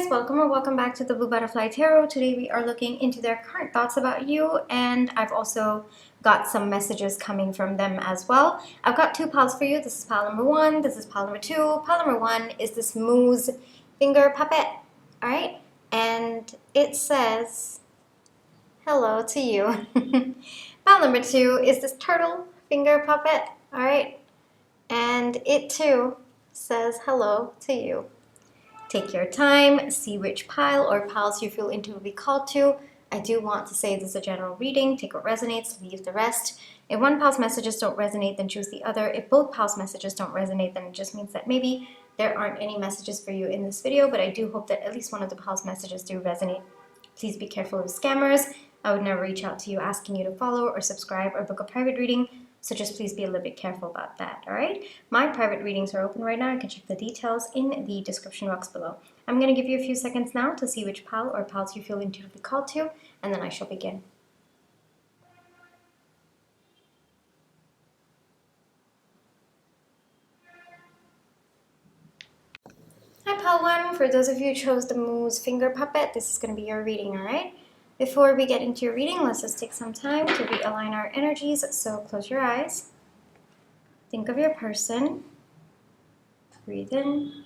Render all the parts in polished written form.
welcome or welcome back to the Blue Butterfly Tarot. Today we are looking into their current thoughts about you, and I've also got some messages coming from them as well. I've got two piles for you. This is pile number one, this is pile number two. Pile number one is this moose finger puppet, all right? And it says, hello to you. Pile number two is this turtle finger puppet, all right? And it too says hello to you. Take your time, see which pile or piles you feel intuitively called to. I do want to say this is a general reading. Take what resonates, leave the rest. If one pile's messages don't resonate, then choose the other. If both piles' messages don't resonate, then it just means that maybe there aren't any messages for you in this video, but I do hope that at least one of the piles' messages do resonate. Please be careful of scammers. I would never reach out to you asking you to follow or subscribe or book a private reading. So just please be a little bit careful about that, all right? My private readings are open right now. You can check the details in the description box below. I'm going to give you a few seconds now to see which pile or piles you feel intuitively called to, and then I shall begin. Hi, pile one. For those of you who chose the moose finger puppet, this is going to be your reading, all right? Before we get into your reading, let's just take some time to realign our energies. So close your eyes. Think of your person. Breathe in.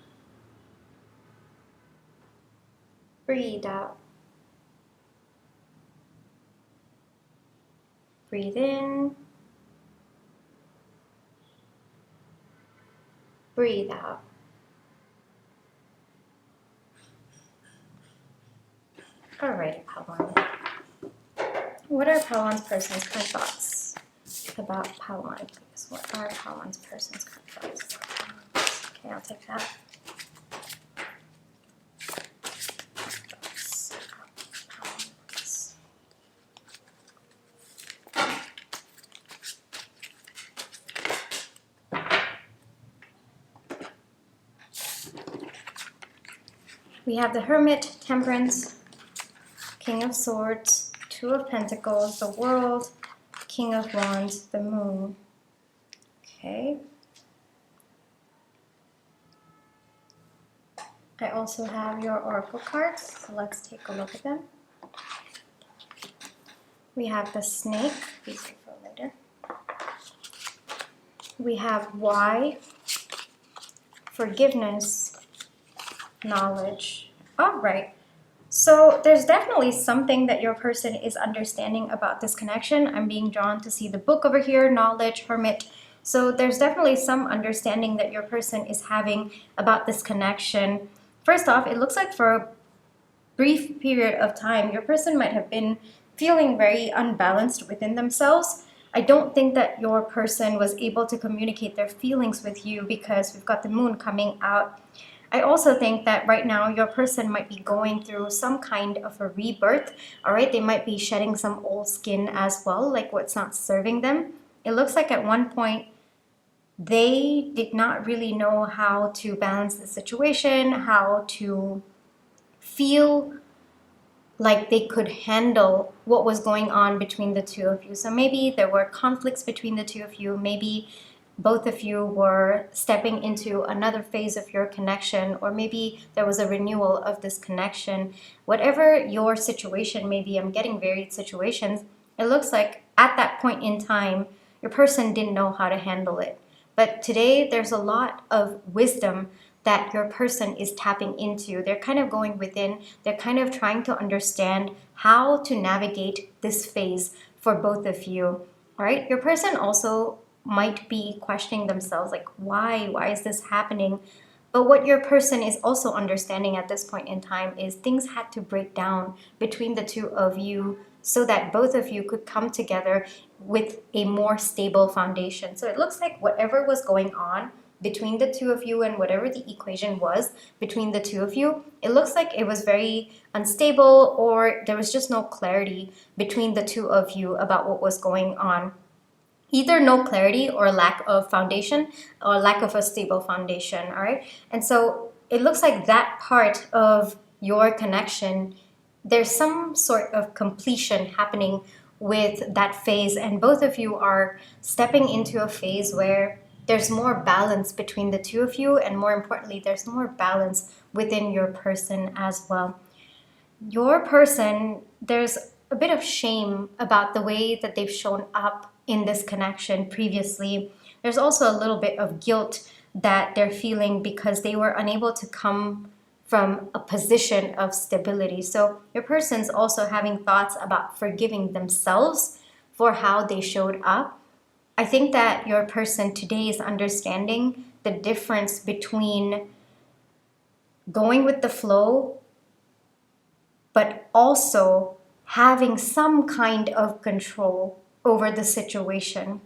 Breathe out. Breathe in. Breathe out. Alright, pile one. What are pile one's person's current thoughts about pile one, please? What are pile one's person's current thoughts? Okay, I'll take that. We have the Hermit, Temperance, King of Swords, Two of Pentacles, the World, King of Wands, the Moon. Okay. I also have your Oracle cards, so let's take a look at them. We have the Snake, these are for later. We have Why, Forgiveness, Knowledge. All right. So there's definitely something that your person is understanding about this connection. I'm being drawn to see the book over here, Knowledge, Hermit. So there's definitely some understanding that your person is having about this connection. First off, it looks like for a brief period of time, your person might have been feeling very unbalanced within themselves. I don't think that your person was able to communicate their feelings with you because we've got the moon coming out. I also think that right now your person might be going through some kind of a rebirth, all right? They might be shedding some old skin as well, like what's not serving them. It looks like at one point they did not really know how to balance the situation, how to feel like they could handle what was going on between the two of you. So maybe there were conflicts between the two of you, maybe both of you were stepping into another phase of your connection, or maybe there was a renewal of this connection. Whatever your situation may be, I'm getting varied situations. It looks like at that point in time, your person didn't know how to handle it. But today, there's a lot of wisdom that your person is tapping into. They're kind of going within. They're kind of trying to understand how to navigate this phase for both of you. All right? Your person also might be questioning themselves, like, why is this happening? But what your person is also understanding at this point in time is things had to break down between the two of you so that both of you could come together with a more stable foundation. So it looks like whatever was going on between the two of you and whatever the equation was between the two of you, it looks like it was very unstable, or there was just no clarity between the two of you about what was going on. Either no clarity or lack of foundation, or lack of a stable foundation, all right? And so it looks like that part of your connection, there's some sort of completion happening with that phase, and both of you are stepping into a phase where there's more balance between the two of you, and more importantly, there's more balance within your person as well. Your person, there's a bit of shame about the way that they've shown up in this connection previously. There's also a little bit of guilt that they're feeling because they were unable to come from a position of stability. So your person's also having thoughts about forgiving themselves for how they showed up. I think that your person today is understanding the difference between going with the flow, but also having some kind of control over the situation.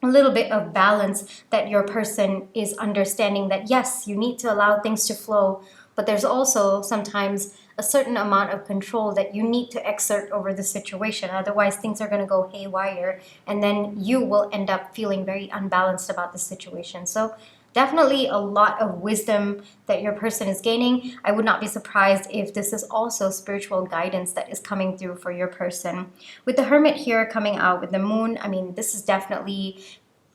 A little bit of balance that your person is understanding that yes, you need to allow things to flow, but there's also sometimes a certain amount of control that you need to exert over the situation. Otherwise, things are going to go haywire, and then you will end up feeling very unbalanced about the situation. So definitely a lot of wisdom that your person is gaining. I would not be surprised if this is also spiritual guidance that is coming through for your person. With the Hermit here coming out with the Moon, I mean, this is definitely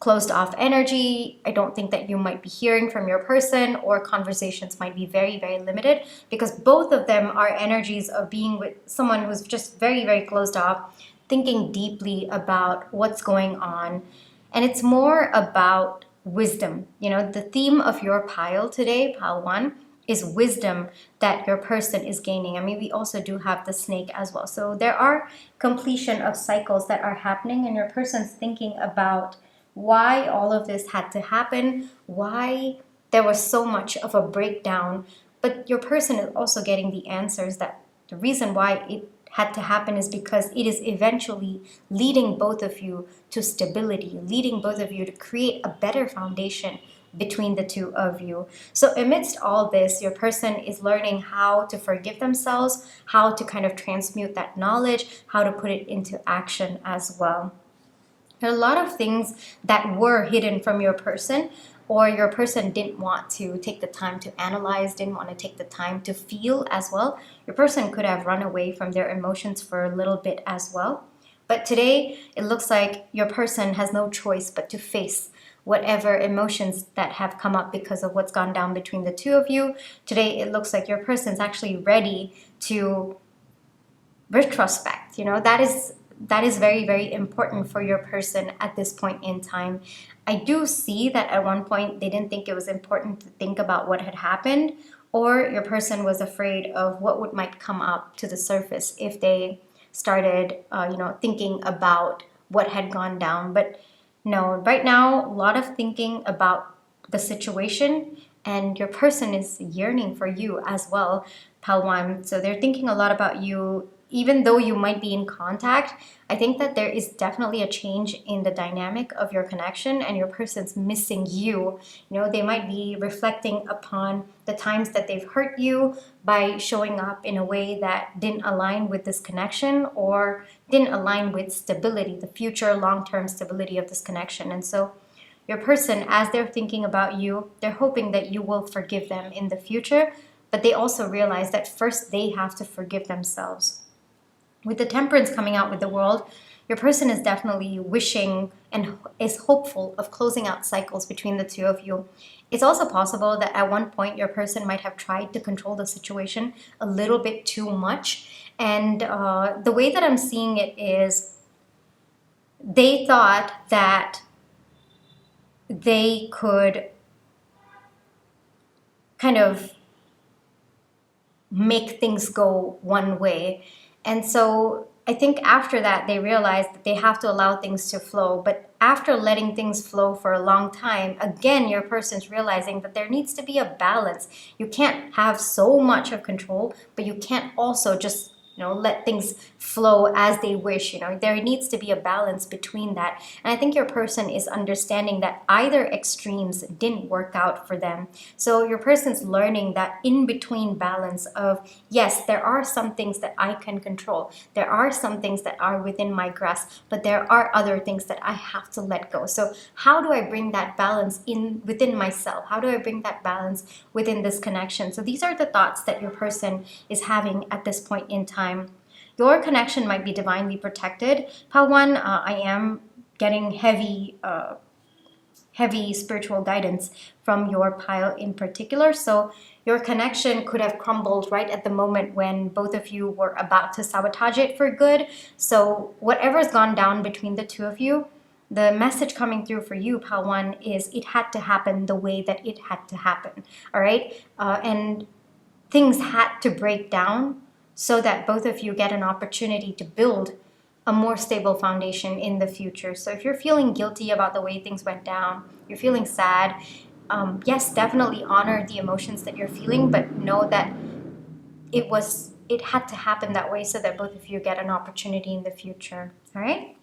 closed off energy. I don't think that you might be hearing from your person, or conversations might be very, very limited, because both of them are energies of being with someone who's just very, very closed off, thinking deeply about what's going on. And it's more about wisdom. You know, the theme of your pile today, pile 1, is wisdom that your person is gaining. I mean, we also do have the snake as well. So there are completion of cycles that are happening, and your person's thinking about why all of this had to happen, why there was so much of a breakdown. But your person is also getting the answers that the reason why it had to happen is because it is eventually leading both of you to stability, leading both of you to create a better foundation between the two of you. So amidst all this, your person is learning how to forgive themselves, how to kind of transmute that knowledge, how to put it into action as well. There are a lot of things that were hidden from your person, or your person didn't want to take the time to analyze, didn't want to take the time to feel as well. Your person could have run away from their emotions for a little bit as well. But today, it looks like your person has no choice but to face whatever emotions that have come up because of what's gone down between the two of you. Today, it looks like your person's actually ready to retrospect. You know, that is very, very important for your person at this point in time. I do see that at one point they didn't think it was important to think about what had happened, or your person was afraid of what might come up to the surface if they started, thinking about what had gone down. But no, right now, a lot of thinking about the situation, and your person is yearning for you as well, Palwan. So they're thinking a lot about you. Even though you might be in contact, I think that there is definitely a change in the dynamic of your connection, and your person's missing you. You know, they might be reflecting upon the times that they've hurt you by showing up in a way that didn't align with this connection, or didn't align with stability, the future long-term stability of this connection. And so your person, as they're thinking about you, they're hoping that you will forgive them in the future, but they also realize that first they have to forgive themselves. With the Temperance coming out with the World, your person is definitely wishing and is hopeful of closing out cycles between the two of you. It's also possible that at one point your person might have tried to control the situation a little bit too much. And the way that I'm seeing it is they thought that they could kind of make things go one way. And so I think after that, they realized that they have to allow things to flow. But after letting things flow for a long time, again, your person's realizing that there needs to be a balance. You can't have so much of control, but you can't also just let things flow as they wish. There needs to be a balance between that. And I think your person is understanding that either extremes didn't work out for them. So your person's learning that in between balance of, yes, there are some things that I can control. There are some things that are within my grasp, but there are other things that I have to let go. So how do I bring that balance within myself? How do I bring that balance within this connection? So these are the thoughts that your person is having at this point in time. Your connection might be divinely protected. Palwan, I am getting heavy heavy spiritual guidance from your pile in particular. So your connection could have crumbled right at the moment when both of you were about to sabotage it for good. So whatever's gone down between the two of you, the message coming through for you, Pile 1, is it had to happen the way that it had to happen, all right? And things had to break down so that both of you get an opportunity to build a more stable foundation in the future. So if you're feeling guilty about the way things went down, you're feeling sad, yes, definitely honor the emotions that you're feeling, but know that it had to happen that way so that both of you get an opportunity in the future, all right?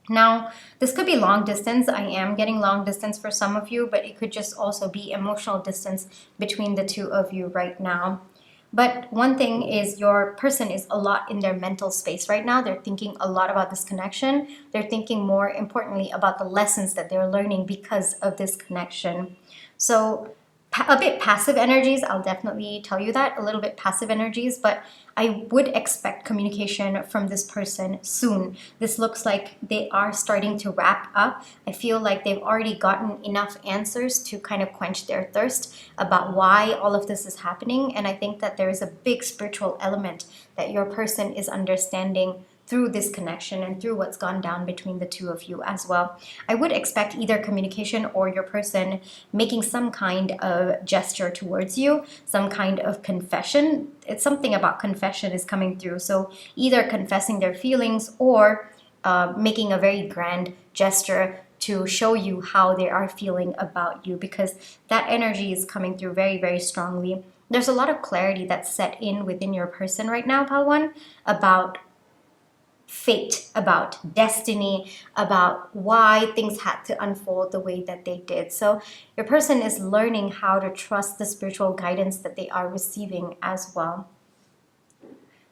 Now, this could be long distance. I am getting long distance for some of you, but it could just also be emotional distance between the two of you right now. But one thing is your person is a lot in their mental space right now. They're thinking a lot about this connection. They're thinking more importantly about the lessons that they're learning because of this connection. So a bit passive energies, I'll definitely tell you that, a little bit passive energies, but I would expect communication from this person soon. This looks like they are starting to wrap up. I feel like they've already gotten enough answers to kind of quench their thirst about why all of this is happening. And I think that there is a big spiritual element that your person is understanding through this connection and through what's gone down between the two of you as well. I would expect either communication or your person making some kind of gesture towards you, some kind of confession. It's something about confession is coming through. So either confessing their feelings or making a very grand gesture to show you how they are feeling about you, because that energy is coming through very, very strongly. There's a lot of clarity that's set in within your person right now, Pal 1, about fate, about destiny, about why things had to unfold the way that they did. So your person is learning how to trust the spiritual guidance that they are receiving as well.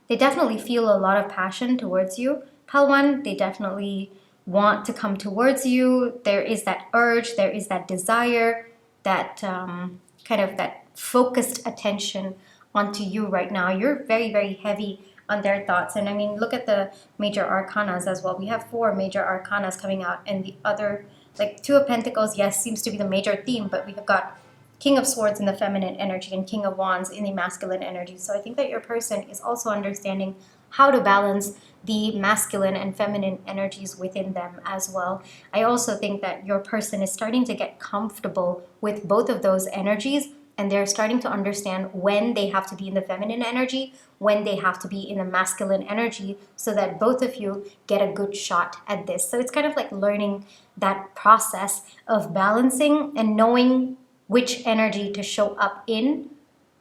They definitely feel a lot of passion towards you, Pal 1. They definitely want to come towards you. There is that urge, there is that desire, that kind of that focused attention onto you right now. You're very, very heavy on their thoughts. And I mean, look at the major arcanas as well. We have 4 major arcanas coming out, and the other, like 2 of Pentacles, yes, seems to be the major theme, but we have got King of Swords in the feminine energy and King of Wands in the masculine energy. So I think that your person is also understanding how to balance the masculine and feminine energies within them as well. I also think that your person is starting to get comfortable with both of those energies, and they're starting to understand when they have to be in the feminine energy, when they have to be in the masculine energy, so that both of you get a good shot at this. So it's kind of like learning that process of balancing and knowing which energy to show up in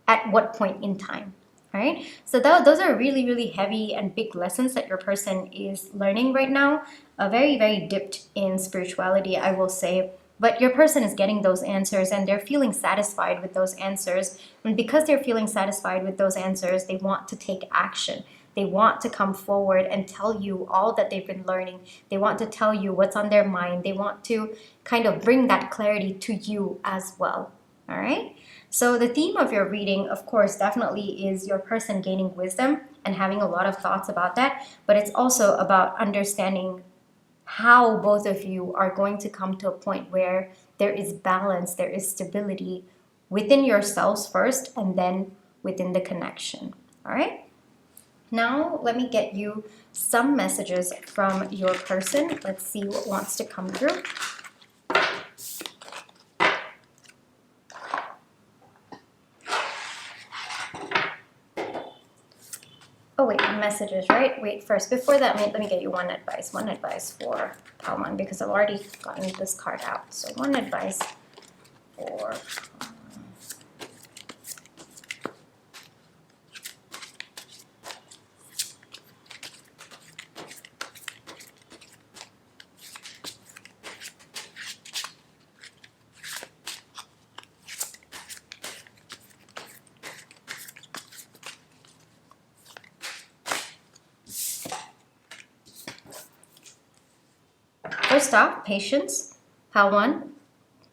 at what point in time. All right, so those are really, really heavy and big lessons that your person is learning right now. Very, very dipped in spirituality, I will say. But your person is getting those answers, and they're feeling satisfied with those answers. And because they're feeling satisfied with those answers, they want to take action. They want to come forward and tell you all that they've been learning. They want to tell you what's on their mind. They want to kind of bring that clarity to you as well. All right? So the theme of your reading, of course, definitely is your person gaining wisdom and having a lot of thoughts about that. But it's also about understanding how both of you are going to come to a point where there is balance, there is stability within yourselves first, and then within the connection. All right? Now, let me get you some messages from your person. Let's see what wants to come through. Oh wait, messages, right? Wait, first, before that, let me get you one advice. One advice for Pal 1, because I've already gotten this card out. So one advice for first off, patience. Pal 1,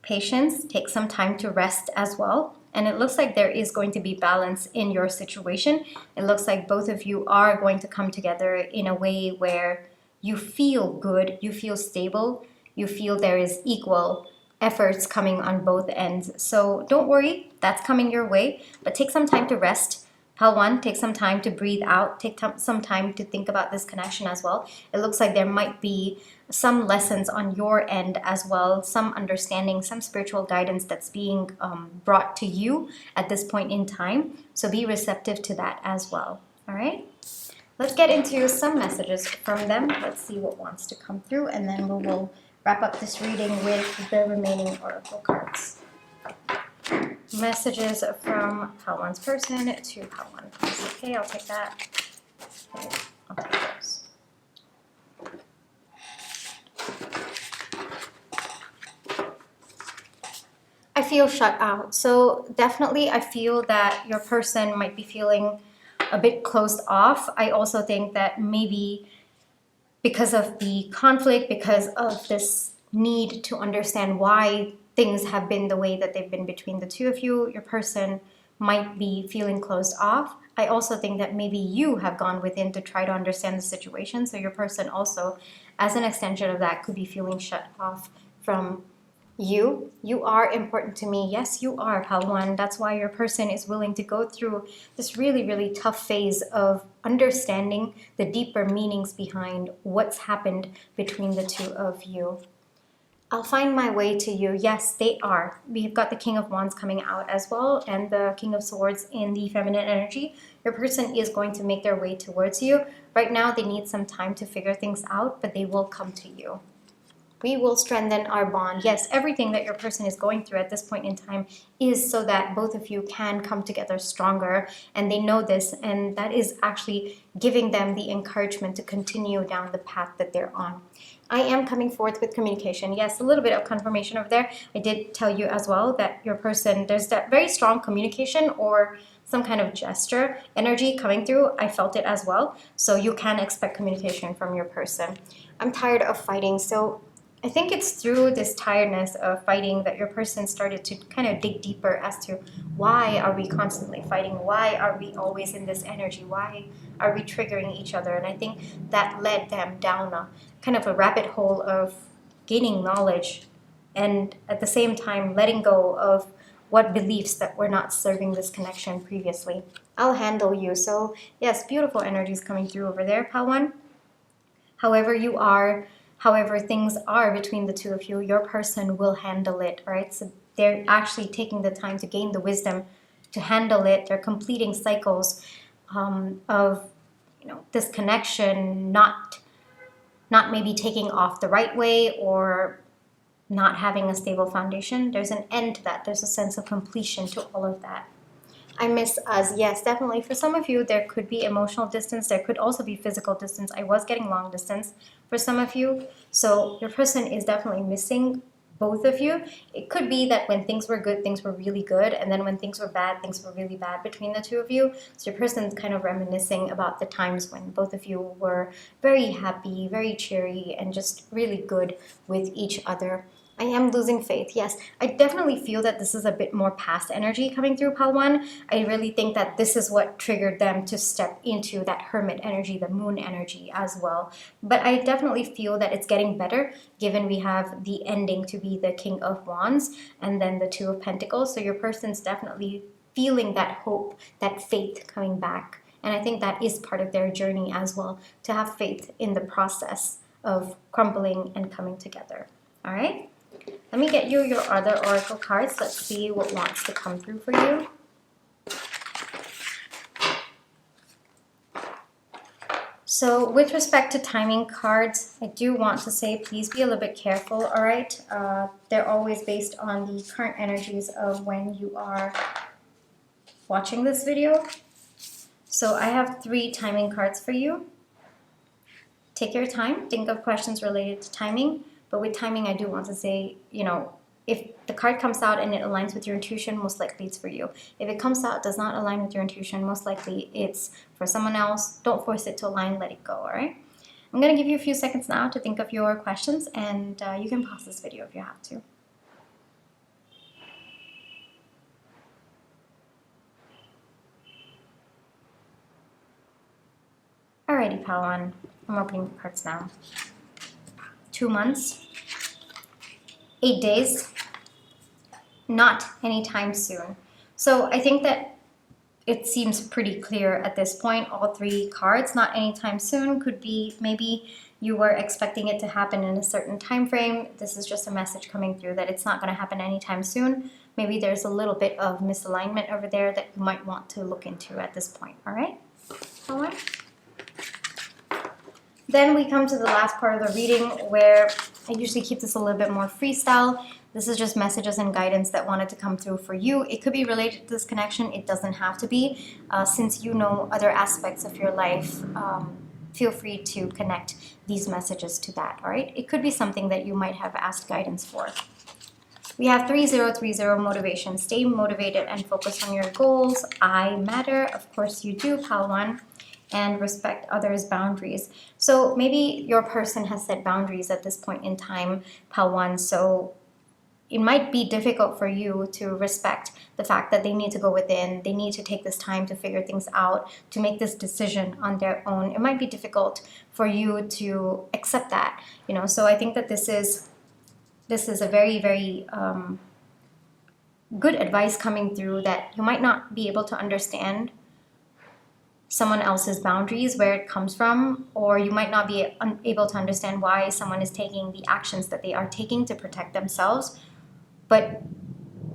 patience. Take some time to rest as well. And it looks like there is going to be balance in your situation. It looks like both of you are going to come together in a way where you feel good, you feel stable, you feel there is equal efforts coming on both ends. So don't worry, that's coming your way, but take some time to rest. Pal 1, take some time to breathe out, take some time to think about this connection as well. It looks like there might be some lessons on your end as well, some understanding, some spiritual guidance that's being brought to you at this point in time. So be receptive to that as well. All right, let's get into some messages from them. Let's see what wants to come through, and then we will wrap up this reading with the remaining oracle cards. Messages from Pal 1's person to Pal 1. Okay, I'll take that. Okay, I'll take those. I feel shut out. So definitely I feel that your person might be feeling a bit closed off. I also think that maybe because of the conflict, because of this need to understand why things have been the way that they've been between the two of you, your person might be feeling closed off. I also think that maybe you have gone within to try to understand the situation. So your person also, as an extension of that, could be feeling shut off from you. You are important to me. Yes, you are, Pal 1. That's why your person is willing to go through this really, really tough phase of understanding the deeper meanings behind what's happened between the two of you. I'll find my way to you. Yes, they are. We've got the King of Wands coming out as well, and the King of Swords in the feminine energy. Your person is going to make their way towards you. Right now, they need some time to figure things out, but they will come to you. We will strengthen our bond. Yes, everything that your person is going through at this point in time is so that both of you can come together stronger, and they know this, and that is actually giving them the encouragement to continue down the path that they're on. I am coming forth with communication. Yes, a little bit of confirmation over there. I did tell you as well that your person, there's that very strong communication or some kind of gesture energy coming through. I felt it as well. So you can expect communication from your person. I'm tired of fighting. So I think it's through this tiredness of fighting that your person started to kind of dig deeper as to why are we constantly fighting? Why are we always in this energy? Why are we triggering each other? And I think that led them down a kind of a rabbit hole of gaining knowledge and at the same time letting go of what beliefs that were not serving this connection previously. I'll handle you. So yes, beautiful energies coming through over there, Pal 1. However things are between the two of you, your person will handle it, right? So they're actually taking the time to gain the wisdom to handle it. They're completing cycles of this connection not maybe taking off the right way or not having a stable foundation. There's an end to that. There's a sense of completion to all of that. I miss us. Yes, definitely. For some of you, there could be emotional distance. There could also be physical distance. I was getting long distance for some of you. So your person is definitely missing both of you. It could be that when things were good, things were really good. And then when things were bad, things were really bad between the two of you. So your person's kind of reminiscing about the times when both of you were very happy, very cheery, and just really good with each other. I am losing faith. Yes, I definitely feel that this is a bit more past energy coming through, Pal 1. I really think that this is what triggered them to step into that hermit energy, the moon energy as well. But I definitely feel that it's getting better given we have the ending to be the King of Wands and then the Two of Pentacles. So your person's definitely feeling that hope, that faith coming back. And I think that is part of their journey as well, to have faith in the process of crumbling and coming together. All right? Let me get you your other oracle cards. Let's see what wants to come through for you. So with respect to timing cards, I do want to say please be a little bit careful, all right? They're always based on the current energies of when you are watching this video. So I have 3 timing cards for you. Take your time. Think of questions related to timing. But with timing, I do want to say, if the card comes out and it aligns with your intuition, most likely it's for you. If it comes out, does not align with your intuition, most likely it's for someone else. Don't force it to align, let it go, all right? I'm going to give you a few seconds now to think of your questions, and you can pause this video if you have to. Alrighty, Pal 1. I'm opening the cards now. 2 months, 8 days, not anytime soon. So I think that it seems pretty clear at this point. All three cards, not anytime soon, could be maybe you were expecting it to happen in a certain time frame. This is just a message coming through that it's not going to happen anytime soon. Maybe there's a little bit of misalignment over there that you might want to look into at this point. All right? All right. Then we come to the last part of the reading where I usually keep this a little bit more freestyle. This is just messages and guidance that wanted to come through for you. It could be related to this connection. It doesn't have to be. Since you know other aspects of your life, feel free to connect these messages to that, all right? It could be something that you might have asked guidance for. We have 3030 motivation. Stay motivated and focus on your goals. I matter. Of course you do, pal one. And respect others' boundaries. So maybe your person has set boundaries at this point in time, pal one. So it might be difficult for you to respect the fact that they need to go within, they need to take this time to figure things out, to make this decision on their own. It might be difficult for you to accept that, you know. So I think that this is a very, very good advice coming through, that you might not be able to understand someone else's boundaries, where it comes from, or you might not be able to understand why someone is taking the actions that they are taking to protect themselves, but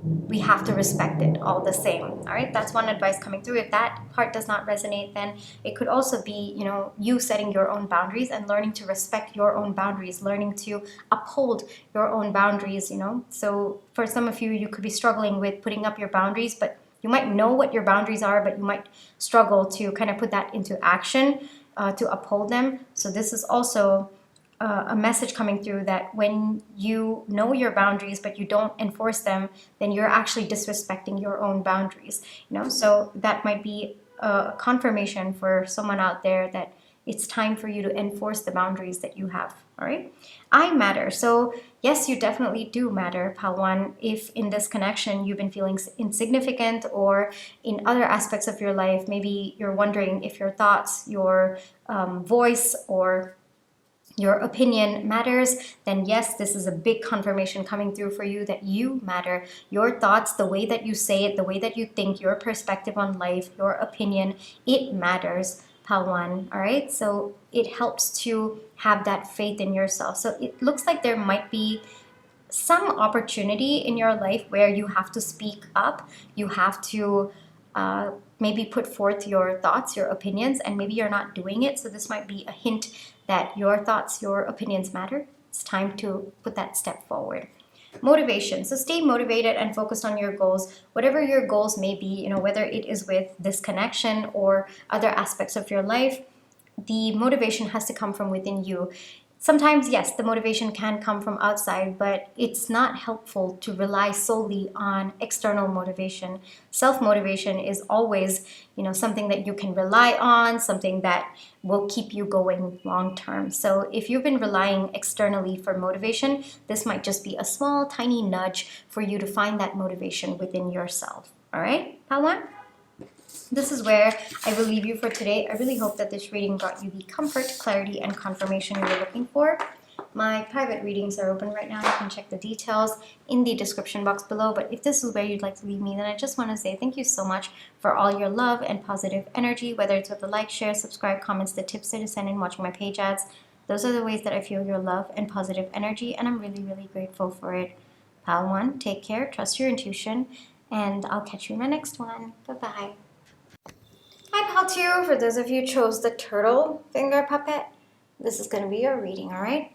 we have to respect it all the same. All right, that's one advice coming through. If that part does not resonate, then it could also be, you know, you setting your own boundaries and learning to respect your own boundaries, learning to uphold your own boundaries, you know. So for some of you, you could be struggling with putting up your boundaries, but you might know what your boundaries are, but you might struggle to kind of put that into action to uphold them. So this is also a message coming through that when you know your boundaries but you don't enforce them, then you're actually disrespecting your own boundaries, you know. So that might be a confirmation for someone out there that it's time for you to enforce the boundaries that you have. All right, I matter. So yes, you definitely do matter, pal one. If in this connection you've been feeling insignificant, or in other aspects of your life, maybe you're wondering if your thoughts, your voice, or your opinion matters, then yes, this is a big confirmation coming through for you that you matter. Your thoughts, the way that you say it, the way that you think, your perspective on life, your opinion, it matters, pal one. All right, so it helps to have that faith in yourself. So it looks like there might be some opportunity in your life where you have to speak up, you have to maybe put forth your thoughts, your opinions, and maybe you're not doing it. So this might be a hint that your thoughts, your opinions matter. It's time to put that step forward. Motivation. So stay motivated and focused on your goals. Whatever your goals may be, you know, whether it is with this connection or other aspects of your life, the motivation has to come from within you. Sometimes, yes, the motivation can come from outside, but it's not helpful to rely solely on external motivation. Self-motivation is always, you know, something that you can rely on, something that will keep you going long term. So if you've been relying externally for motivation, this might just be a small, tiny nudge for you to find that motivation within yourself. All right, Pawan? This is where I will leave you for today. I really hope that this reading brought you the comfort, clarity, and confirmation you were looking for. My private readings are open right now. You can check the details in the description box below. But if this is where you'd like to leave me, then I just want to say thank you so much for all your love and positive energy, whether it's with the like, share, subscribe, comments, the tips that you send in, watching my page ads. Those are the ways that I feel your love and positive energy, and I'm really, really grateful for it. Pal one, take care, trust your intuition, and I'll catch you in my next one. Bye-bye. Hi, Pal 2. For those of you who chose the turtle finger puppet, this is going to be your reading, all right?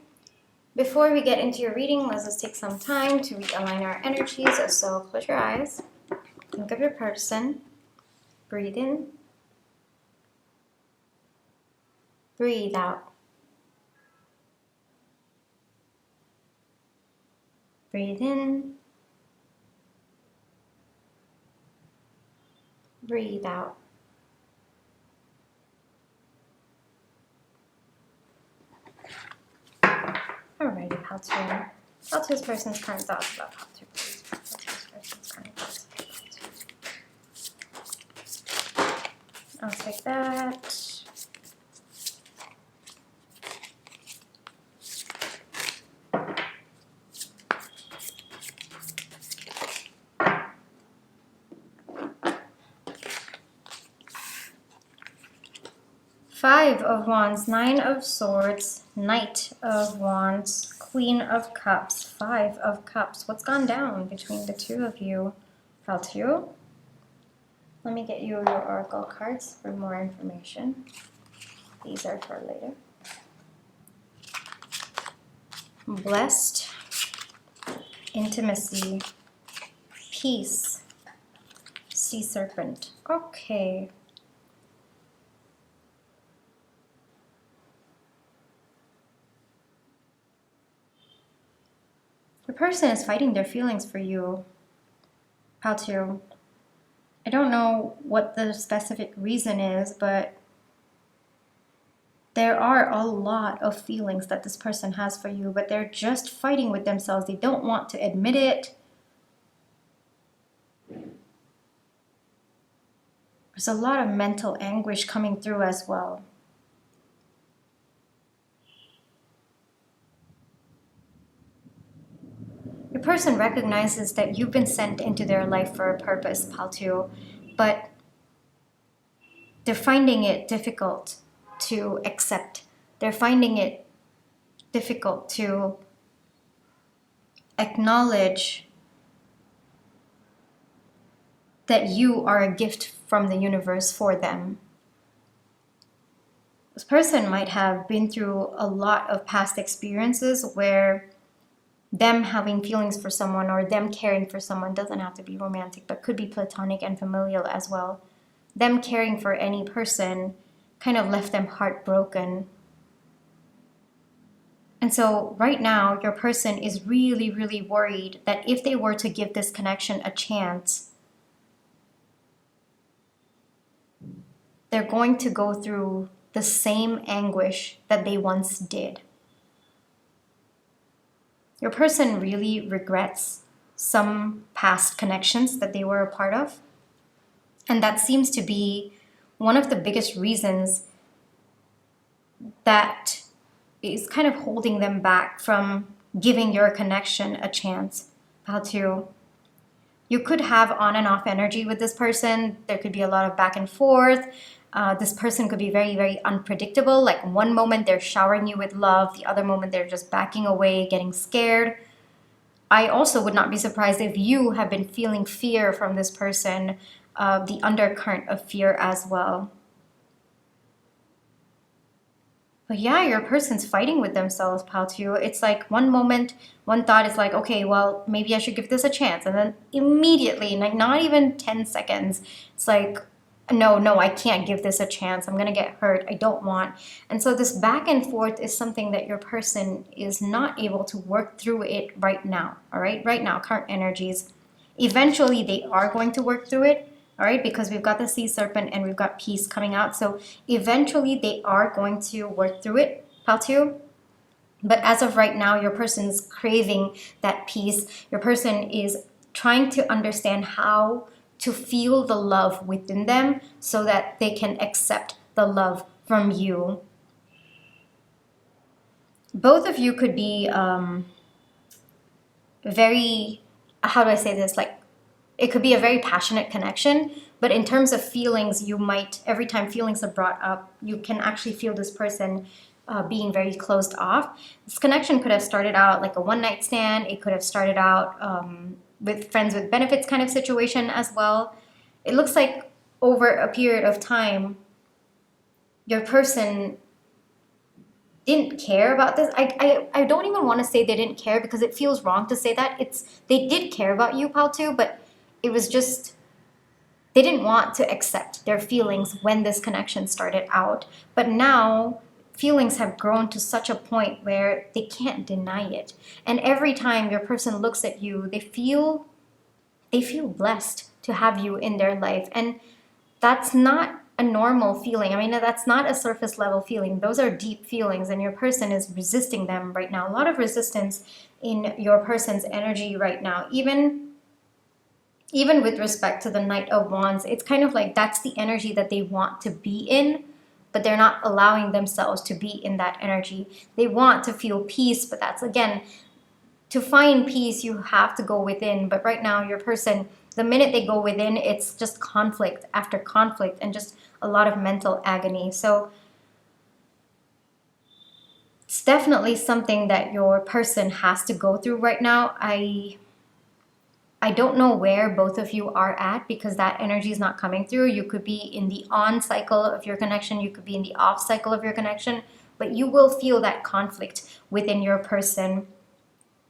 Before we get into your reading, let's just take some time to realign our energies. So close your eyes, think of your person, breathe in, breathe out. Breathe in, breathe out. Alrighty, Pal 2. Pal 2's person's current thoughts about Pal 2, please. Pal 2's person's current thoughts about Pal 2. I'll take that. Five of Wands, Nine of Swords, Knight of Wands, Queen of Cups, Five of Cups. What's gone down between the two of you? Felt you? Let me get you your oracle cards for more information. These are for later. Blessed, intimacy, peace, sea serpent. Okay. The person is fighting their feelings for you, Paltio. I don't know what the specific reason is, but there are a lot of feelings that this person has for you, but they're just fighting with themselves. They don't want to admit it. There's a lot of mental anguish coming through as well. Your person recognizes that you've been sent into their life for a purpose, Paltio, but they're finding it difficult to accept. They're finding it difficult to acknowledge that you are a gift from the universe for them. This person might have been through a lot of past experiences where them having feelings for someone or them caring for someone, doesn't have to be romantic, but could be platonic and familial as well. Them caring for any person kind of left them heartbroken. And so right now, your person is really, really worried that if they were to give this connection a chance, they're going to go through the same anguish that they once did. Your person really regrets some past connections that they were a part of. And that seems to be one of the biggest reasons that is kind of holding them back from giving your connection a chance. How to, you could have on and off energy with this person. There could be a lot of back and forth. This person could be very, very unpredictable. Like one moment they're showering you with love, the other moment they're just backing away, getting scared. I also would not be surprised if you have been feeling fear from this person, the undercurrent of fear as well. But yeah, your person's fighting with themselves, Paltio. It's like one moment, one thought is like, okay, well, maybe I should give this a chance. And then immediately, like not even 10 seconds, it's like, no, I can't give this a chance. I'm going to get hurt. I don't want. And so this back and forth is something that your person is not able to work through it right now. All right. Right now, current energies. Eventually, they are going to work through it. All right. Because we've got the sea serpent and we've got peace coming out. So eventually, they are going to work through it, Paltio. But as of right now, your person's craving that peace. Your person is trying to understand how to feel the love within them so that they can accept the love from you. Both of you could be very, how do I say this? Like, it could be a very passionate connection, but in terms of feelings, you might, every time feelings are brought up, you can actually feel this person being very closed off. This connection could have started out like a one-night stand. It could have started out with friends with benefits kind of situation as well. It looks like over a period of time, your person didn't care about this. I don't even want to say they didn't care because it feels wrong to say that. They did care about you, Paltu, but it was just, they didn't want to accept their feelings when this connection started out. But now feelings have grown to such a point where they can't deny it. And every time your person looks at you, they feel blessed to have you in their life. And that's not a normal feeling. I mean, that's not a surface level feeling. Those are deep feelings, and your person is resisting them right now. A lot of resistance in your person's energy right now. Even with respect to the Knight of Wands, it's kind of like that's the energy that they want to be in, but they're not allowing themselves to be in that energy. They want to feel peace, but that's, again, to find peace, you have to go within. But right now, your person, the minute they go within, it's just conflict after conflict and just a lot of mental agony. So It's definitely something that your person has to go through right now. I don't know where both of you are at because that energy is not coming through. You could be in the on cycle of your connection, you could be in the off cycle of your connection, but you will feel that conflict within your person.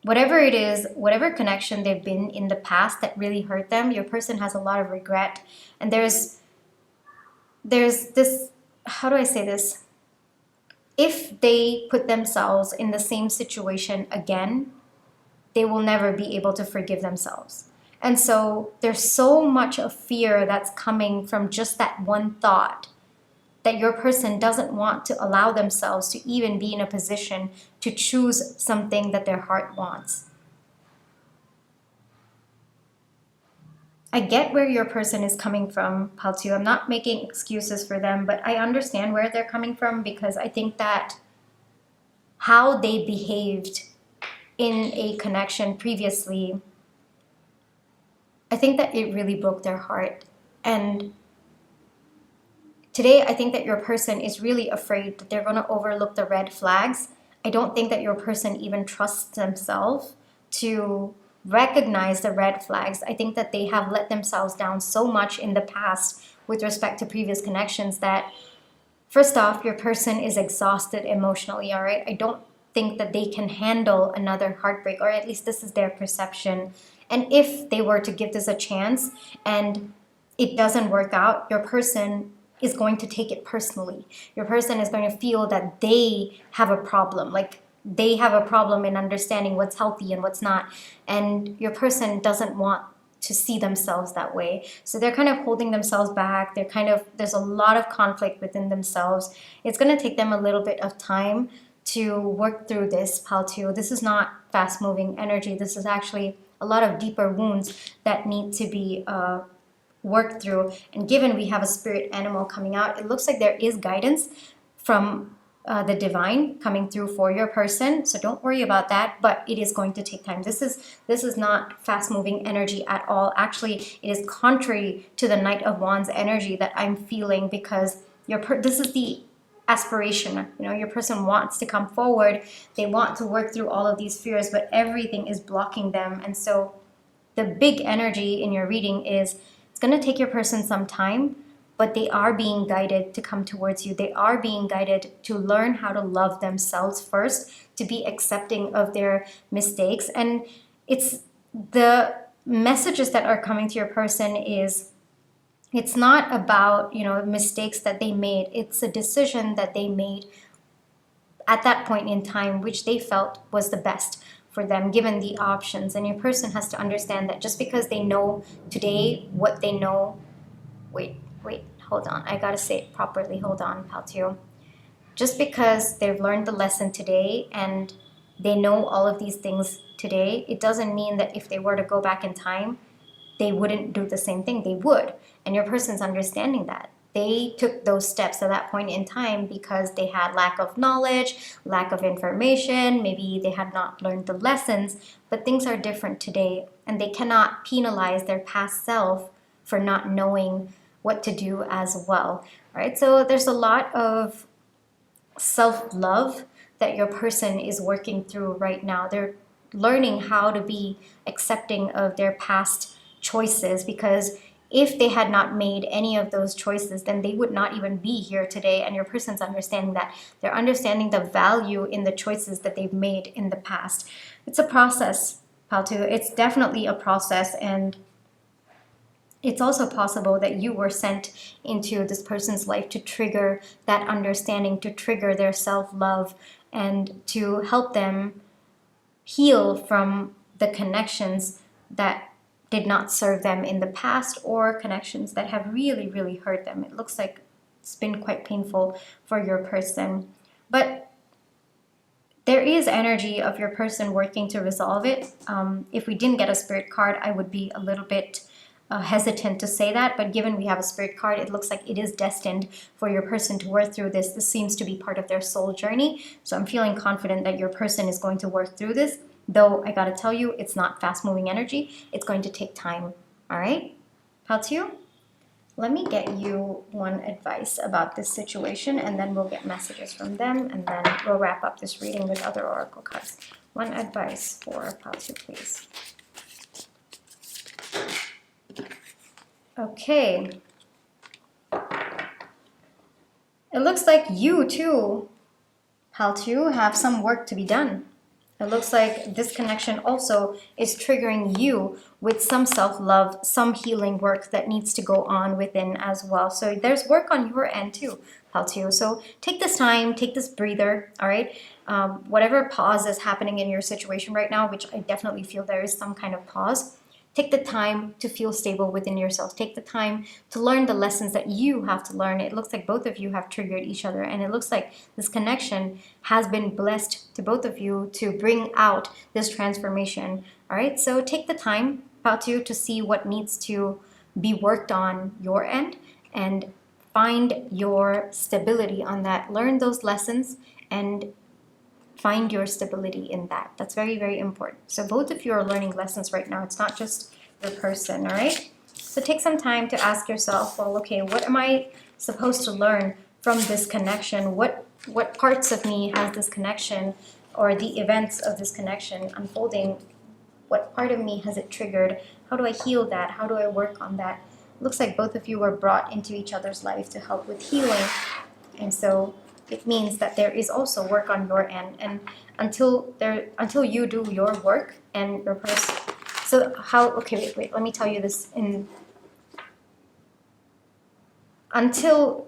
Whatever it is, whatever connection they've been in the past that really hurt them, your person has a lot of regret. And there's this, how do I say this? If they put themselves in the same situation again, they will never be able to forgive themselves. And so there's so much of fear that's coming from just that one thought that your person doesn't want to allow themselves to even be in a position to choose something that their heart wants. I get where your person is coming from, Paltu. I'm not making excuses for them, but I understand where they're coming from because I think that how they behaved in a connection previously, I think that it really broke their heart. And today, I think that your person is really afraid that they're going to overlook the red flags. I don't think that your person even trusts themselves to recognize the red flags. I think that they have let themselves down so much in the past with respect to previous connections that, first off, your person is exhausted emotionally, all right? I don't think that they can handle another heartbreak, or at least this is their perception. And if they were to give this a chance and it doesn't work out, your person is going to take it personally. Your person is going to feel that they have a problem, like they have a problem in understanding what's healthy and what's not. And your person doesn't want to see themselves that way. So they're kind of holding themselves back. There's a lot of conflict within themselves. It's going to take them a little bit of time to work through this, Paltu. This is not fast moving energy. This is actually a lot of deeper wounds that need to be worked through. And given we have a spirit animal coming out, it looks like there is guidance from the divine coming through for your person. So don't worry about that, but it is going to take time. This is not fast moving energy at all. Actually, it is contrary to the Knight of Wands energy that I'm feeling, because this is the aspiration. Your person wants to come forward. They want to work through all of these fears, but everything is blocking them. And so the big energy in your reading is it's going to take your person some time, but they are being guided to come towards you. They are being guided to learn how to love themselves first, to be accepting of their mistakes. And it's the messages that are coming to your person is, it's not about, mistakes that they made. It's a decision that they made at that point in time, which they felt was the best for them, given the options. And your person has to understand that just because they know today what they know, wait, hold on. I gotta say it properly. Hold on, Paltio. Just because they've learned the lesson today and they know all of these things today, it doesn't mean that if they were to go back in time, they wouldn't do the same thing. They would. And your person's understanding that. They took those steps at that point in time because they had lack of knowledge, lack of information, maybe they had not learned the lessons, but things are different today, and they cannot penalize their past self for not knowing what to do as well. All right, so there's a lot of self-love that your person is working through right now. They're learning how to be accepting of their past choices, because if they had not made any of those choices, then they would not even be here today. And your person's understanding that. They're understanding the value in the choices that they've made in the past. It's a process, Paltu. It's definitely a process. And it's also possible that you were sent into this person's life to trigger that understanding, to trigger their self-love, and to help them heal from the connections that did not serve them in the past, or connections that have really, really hurt them. It looks like it's been quite painful for your person. But there is energy of your person working to resolve it. If we didn't get a spirit card, I would be a little bit hesitant to say that, but given we have a spirit card, it looks like it is destined for your person to work through this. This seems to be part of their soul journey. So I'm feeling confident that your person is going to work through this. Though I gotta tell you, it's not fast-moving energy. It's going to take time. All right, Paltiu? Let me get you one advice about this situation, and then we'll get messages from them, and then we'll wrap up this reading with other oracle cards. One advice for Patu, please. Okay. It looks like you too, Patu, have some work to be done. It looks like this connection also is triggering you with some self-love, some healing work that needs to go on within as well. So there's work on your end too, Patu. So take this time, take this breather, all right? Whatever pause is happening in your situation right now, which I definitely feel there is some kind of pause, take the time to feel stable within yourself. Take the time to learn the lessons that you have to learn. It looks like both of you have triggered each other, and it looks like this connection has been blessed to both of you to bring out this transformation. All right, so take the time, Patu, to see what needs to be worked on your end and find your stability on that. Learn those lessons and find your stability in that. That's very, very important. So both of you are learning lessons right now. It's not just your person, all right? So take some time to ask yourself, well, okay, what am I supposed to learn from this connection? What parts of me has this connection, or the events of this connection unfolding? What part of me has it triggered? How do I heal that? How do I work on that? It looks like both of you were brought into each other's life to help with healing. And so it means that there is also work on your end, and until you do your work and your person. So how? Okay, wait. Let me tell you this. Until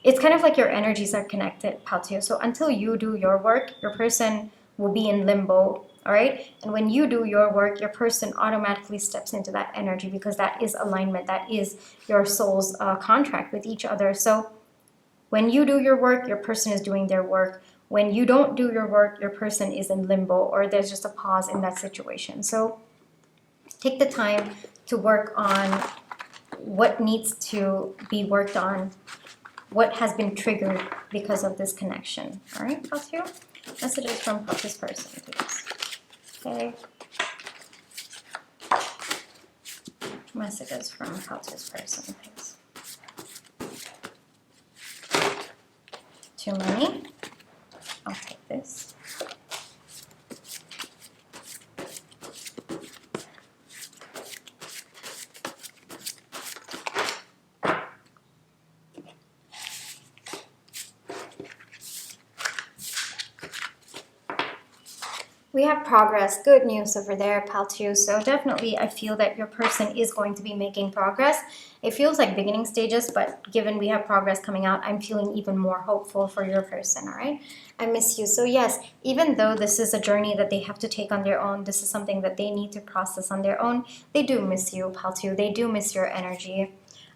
it's kind of like your energies are connected, Patu. So until you do your work, your person will be in limbo. All right, and when you do your work, your person automatically steps into that energy, because that is alignment. That is your soul's contract with each other. So when you do your work, your person is doing their work. When you don't do your work, your person is in limbo, or there's just a pause in that situation. So take the time to work on what needs to be worked on, what has been triggered because of this connection. All right, Patu? Messages from Patu's person, please. Okay. Messages from Patu's person, please. Too many. I'll take this. We have progress. Good news over there, Patu. So definitely I feel that your person is going to be making progress. It feels like beginning stages, but given we have progress coming out, I'm feeling even more hopeful for your person, all right? I miss you. So yes, even though this is a journey that they have to take on their own, this is something that they need to process on their own, they do miss you, Patu. They do miss your energy.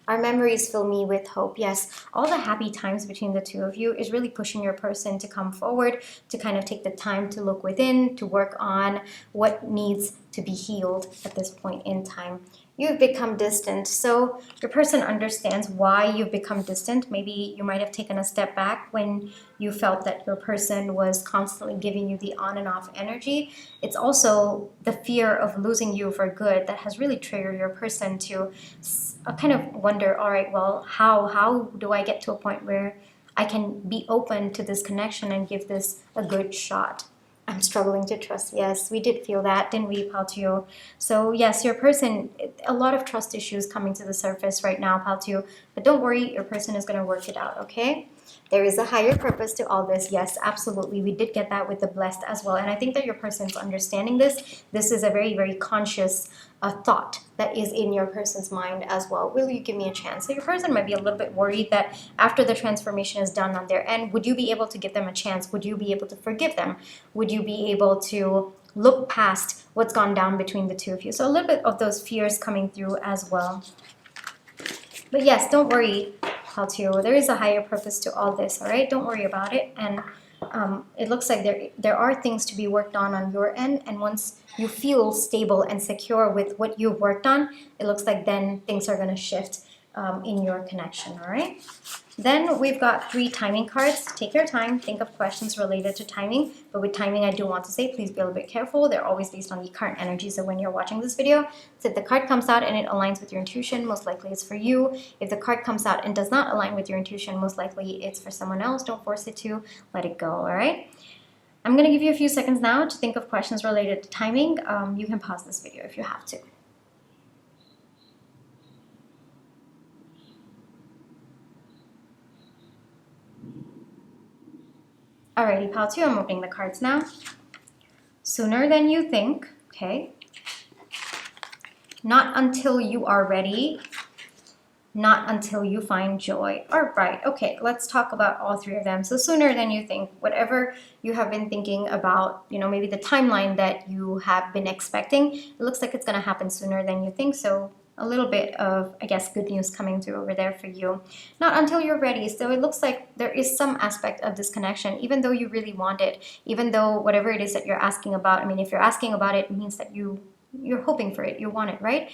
Our memories fill me with hope. Yes, all the happy times between the two of you is really pushing your person to come forward, to kind of take the time to look within, to work on what needs to be healed at this point in time. You've become distant, so your person understands why you've become distant. Maybe you might have taken a step back when you felt that your person was constantly giving you the on and off energy. It's also the fear of losing you for good that has really triggered your person to kind of wonder, all right, well, how do I get to a point where I can be open to this connection and give this a good shot? I'm struggling to trust. Yes, we did feel that, didn't we, Patu? So yes, your person, a lot of trust issues coming to the surface right now, Patu. But don't worry, your person is going to work it out, okay? There is a higher purpose to all this. Yes, absolutely. We did get that with the blessed as well. And I think that your person's understanding this. This is a very, very conscious thought that is in your person's mind as well. Will you give me a chance? So your person might be a little bit worried that after the transformation is done on their end, would you be able to give them a chance? Would you be able to forgive them? Would you be able to look past what's gone down between the two of you? So a little bit of those fears coming through as well. But yes, don't worry, Patu. There is a higher purpose to all this, all right? Don't worry about it. And it looks like there are things to be worked on your end. And once you feel stable and secure with what you've worked on, it looks like then things are going to shift in your connection, all right? Then we've got 3 timing cards. Take your time, think of questions related to timing, but with timing I do want to say please be a little bit careful. They're always based on the current energies of when you're watching this video. So if the card comes out and it aligns with your intuition, most likely it's for you. If the card comes out and does not align with your intuition, most likely it's for someone else. Don't force it to, let it go, all right? I'm going to give you a few seconds now to think of questions related to timing. You can pause this video if you have to. Alrighty, pile 2, I'm opening the cards now. Sooner than you think, okay. Not until you are ready. Not until you find joy. All right, okay, let's talk about all 3 of them. So sooner than you think, whatever you have been thinking about, you know, maybe the timeline that you have been expecting, it looks like it's gonna happen sooner than you think. So a little bit of, I guess, good news coming through over there for you. Not until you're ready. So it looks like there is some aspect of this connection, even though you really want it, even though whatever it is that you're asking about, I mean, if you're asking about it, it means that you're hoping for it, you want it, right?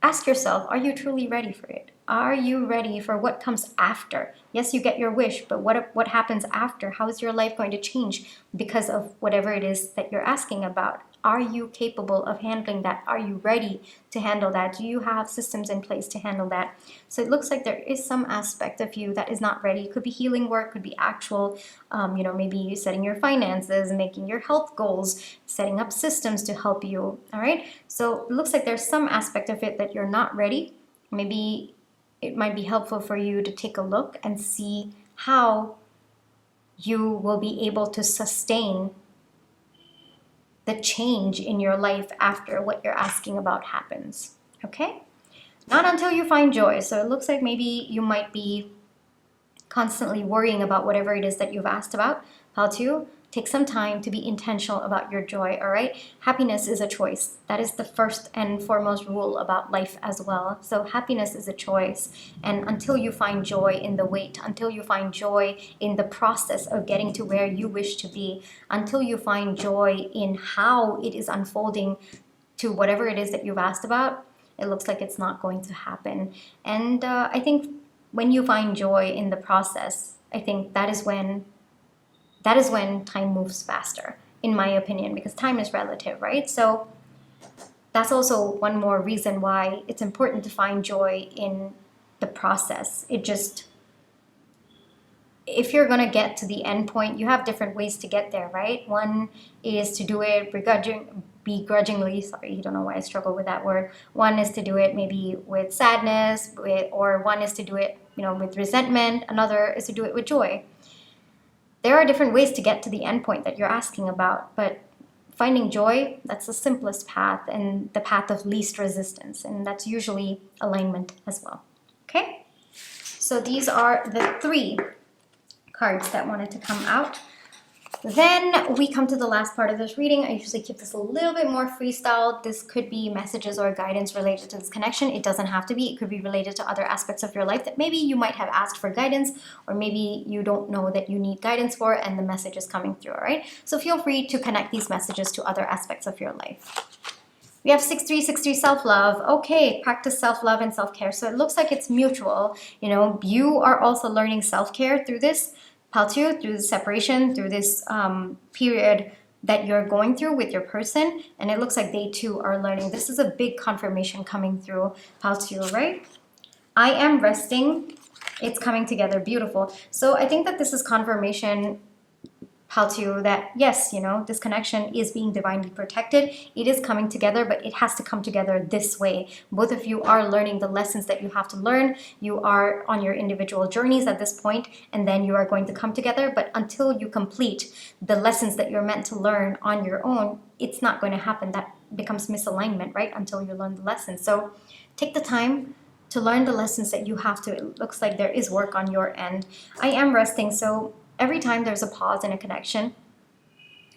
Ask yourself, are you truly ready for it? Are you ready for what comes after? Yes, you get your wish, but what happens after? How is your life going to change because of whatever it is that you're asking about? Are you capable of handling that? Are you ready to handle that? Do you have systems in place to handle that? So it looks like there is some aspect of you that is not ready. It could be healing work, could be actual, you know, maybe setting your finances, making your health goals, setting up systems to help you, all right? So it looks like there's some aspect of it that you're not ready. Maybe it might be helpful for you to take a look and see how you will be able to sustain the change in your life after what you're asking about happens, okay? Not until you find joy. So it looks like maybe you might be constantly worrying about whatever it is that you've asked about. How to take some time to be intentional about your joy, all right? Happiness is a choice. That is the first and foremost rule about life as well. So happiness is a choice. And until you find joy in the wait, until you find joy in the process of getting to where you wish to be, until you find joy in how it is unfolding to whatever it is that you've asked about, it looks like it's not going to happen. And I think when you find joy in the process, I think that is when time moves faster, in my opinion, because time is relative, right? So that's also one more reason why it's important to find joy in the process. If you're going to get to the end point, you have different ways to get there, right? One is to do it begrudgingly. Sorry, you don't know why I struggle with that word. One is to do it maybe with sadness, or one is to do it, you know, with resentment. Another is to do it with joy. There are different ways to get to the end point that you're asking about, but finding joy, that's the simplest path and the path of least resistance, and that's usually alignment as well, okay? So these are the 3 cards that wanted to come out. Then we come to the last part of this reading. I usually keep this a little bit more freestyle. This could be messages or guidance related to this connection. It doesn't have to be. It could be related to other aspects of your life that maybe you might have asked for guidance, or maybe you don't know that you need guidance for, and the message is coming through, all right? So feel free to connect these messages to other aspects of your life. We have 6363 self-love. Okay, practice self-love and self-care. So it looks like it's mutual. You know, you are also learning self-care through this. Through the separation, through this period that you're going through with your person, and it looks like they too are learning. This is a big confirmation coming through, right? I am resting. It's coming together. Beautiful. So I think that this is confirmation, that yes, you know, this connection is being divinely protected. It is coming together, but it has to come together this way. Both of you are learning the lessons that you have to learn. You are on your individual journeys at this point, and then you are going to come together. But until you complete the lessons that you're meant to learn on your own, it's not going to happen. That becomes misalignment, right? Until you learn the lessons. So take the time to learn the lessons that you have to. It looks like there is work on your end. I am resting. So every time there's a pause in a connection,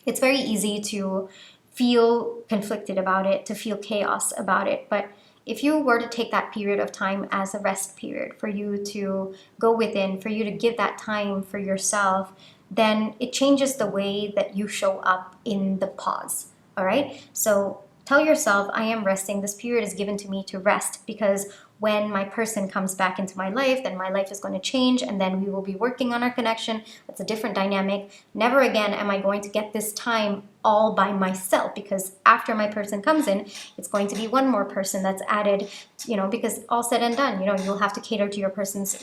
it's very easy to feel conflicted about it, to feel chaos about it. But if you were to take that period of time as a rest period, for you to go within, for you to give that time for yourself, then it changes the way that you show up in the pause, all right? So tell yourself, I am resting. This period is given to me to rest, because when my person comes back into my life, then my life is going to change, and then we will be working on our connection. That's a different dynamic. Never again am I going to get this time all by myself, because after my person comes in, it's going to be one more person that's added, you know, because all said and done, you know, you'll have to cater to your person's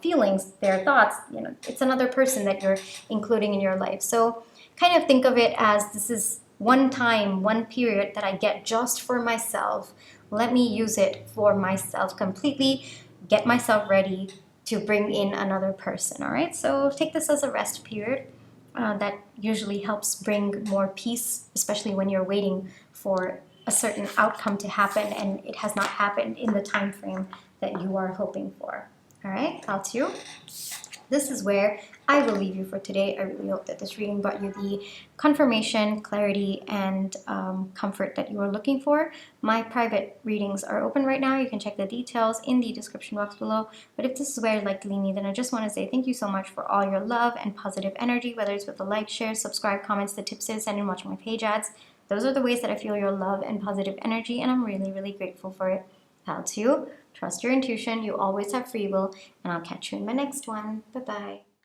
feelings, their thoughts, you know, it's another person that you're including in your life. So kind of think of it as this is one time, one period that I get just for myself. Let me use it for myself completely, get myself ready to bring in another person, all right? So take this as a rest period. That usually helps bring more peace, especially when you're waiting for a certain outcome to happen and it has not happened in the time frame that you are hoping for. All right, out to you. This is where I will leave you for today. I really hope that this reading brought you the confirmation, clarity, and comfort that you are looking for. My private readings are open right now. You can check the details in the description box below. But if this is where you'd like to leave me, then I just want to say thank you so much for all your love and positive energy, whether it's with the like, share, subscribe, comments, the tips, and watching my page ads. Those are the ways that I feel your love and positive energy, and I'm really, really grateful for it. How to trust your intuition. You always have free will, and I'll catch you in my next one. Bye-bye.